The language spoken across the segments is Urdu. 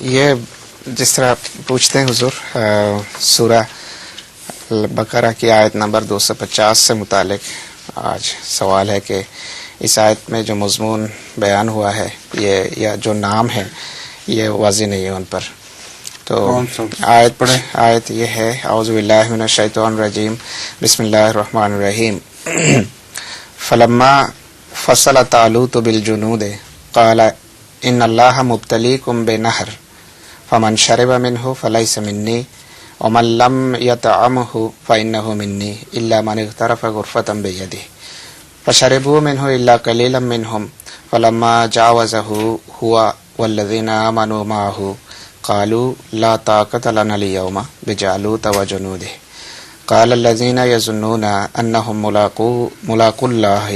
یہ جس طرح پوچھتے ہیں حضور سورہ بقرہ کی آیت نمبر 250 سے متعلق آج سوال ہے کہ اس آیت میں جو مضمون بیان ہوا ہے یہ یا جو نام ہے یہ واضح نہیں ہے ان پر. تو آیت یہ ہے اعوذ باللہ من الشیطان الرجیم بسم اللہ الرحمن الرحیم فلما فصل طالوت بالجنود قال ان اللہ مبتلیکم بنہر فمن شرب منہ فلیس منی ومن لم یطعمہ فإنہ منی الا من اغترف غرفۃ بیدہ فشربوا منہ الا قلیلا منہم فلما جاوزہ ہوا والذین آمنوا معہ قالوا لا طاقت لنا اليوم بجالوت وجنودہ قال الذین یظنون انہم ملاقو اللہ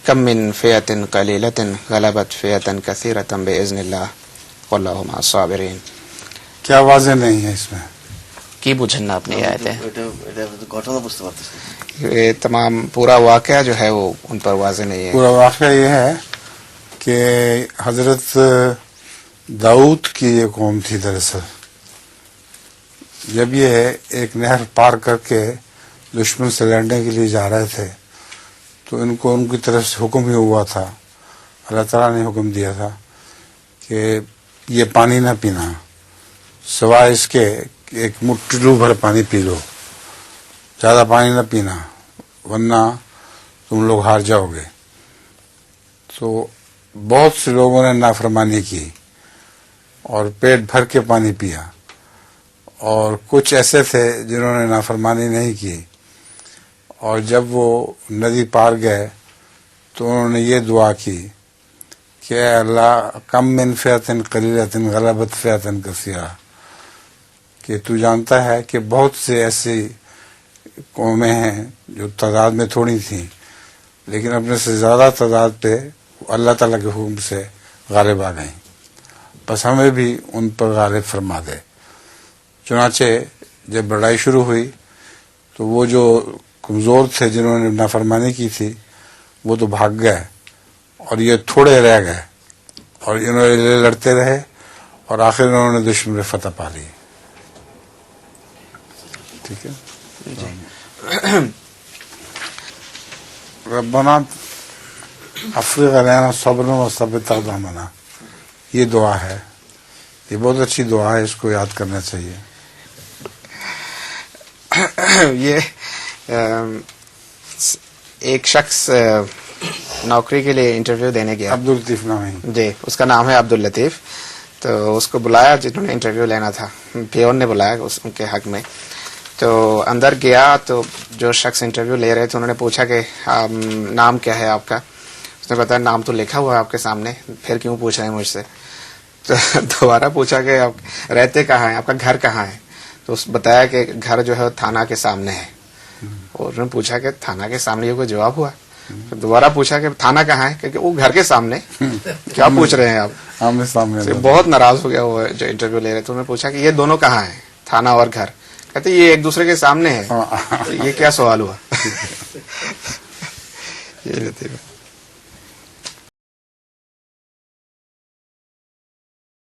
کم من فئۃ قلیلۃ غلبت فئۃ کثیرۃ باذن اللہ واللہ مع الصابرین. کیا واضح نہیں ہے اس میں کی بوجھن اپنی آیت ہے یہ تمام پورا واقعہ جو ہے وہ ان پر واضح نہیں ہے. پورا واقعہ یہ ہے کہ حضرت داؤد کی یہ قوم تھی دراصل. جب یہ ایک نہر پار کر کے دشمن سے لڑنے کے لیے جا رہے تھے تو ان کو ان کی طرف سے حکم ہی ہوا تھا, اللہ تعالیٰ نے حکم دیا تھا کہ یہ پانی نہ پینا سوائے اس کے ایک مٹھو بھر پانی پی لو, زیادہ پانی نہ پینا ورنہ تم لوگ ہار جاؤ گے. تو بہت سے لوگوں نے نافرمانی کی اور پیٹ بھر کے پانی پیا, اور کچھ ایسے تھے جنہوں نے نافرمانی نہیں کی, اور جب وہ ندی پار گئے تو انہوں نے یہ دعا کی کہ اے اللہ کم من فئۃ قلیلۃ غلبت فئۃ کثیرہ, کہ تو جانتا ہے کہ بہت سے ایسی قومیں ہیں جو تعداد میں تھوڑی تھیں لیکن اپنے سے زیادہ تعداد پہ اللہ تعالیٰ کے حکم سے غالب آ گئیں, بس ہمیں بھی ان پر غالب فرما دے. چنانچہ جب لڑائی شروع ہوئی تو وہ جو کمزور تھے جنہوں نے نافرمانی کی تھی وہ تو بھاگ گئے اور یہ تھوڑے رہ گئے, اور انہوں نے لڑتے رہے اور آخر انہوں نے دشمن پہ فتح پا لی. ٹھیک ہے ربنا افرغ علینا صبرا وثبت اقدامنا, یہ دعا ہے, یہ بہت اچھی دعا ہے, اس کو یاد کرنا چاہیے. یہ ایک شخص نوکری کے لیے انٹرویو دینے گیا, عبداللطیف نام ہے جی اس کا نام ہے عبداللطیف. تو اس کو بلایا جنہوں نے انٹرویو لینا تھا, پیون نے بلایا ان کے حق میں. تو اندر گیا تو جو شخص انٹرویو لے رہے تھے انہوں نے پوچھا کہ نام کیا ہے آپ کا. اس نے بتایا نام تو لکھا ہوا ہے آپ کے سامنے, پھر کیوں پوچھ رہے ہیں مجھ سے. تو دوبارہ پوچھا کہ آپ رہتے کہاں ہیں, آپ کا گھر کہاں ہے. تو اس بتایا کہ گھر جو ہے تھانہ کے سامنے ہے. اور انہوں نے پوچھا کہ تھانہ کے سامنے یہ کوئی جواب ہوا. تو دوبارہ پوچھا کہ تھانہ کہاں ہے, کہ وہ گھر کے سامنے, کیا پوچھ رہے ہیں آپ. آمنے سامنے. بہت ناراض ہو گیا وہ جو انٹرویو لے رہے تھے. انہوں نے پوچھا کہ یہ دونوں کہاں ہیں, تھانہ اور گھر. کہتے یہ ایک دوسرے کے سامنے ہے. یہ کیا سوال ہوا.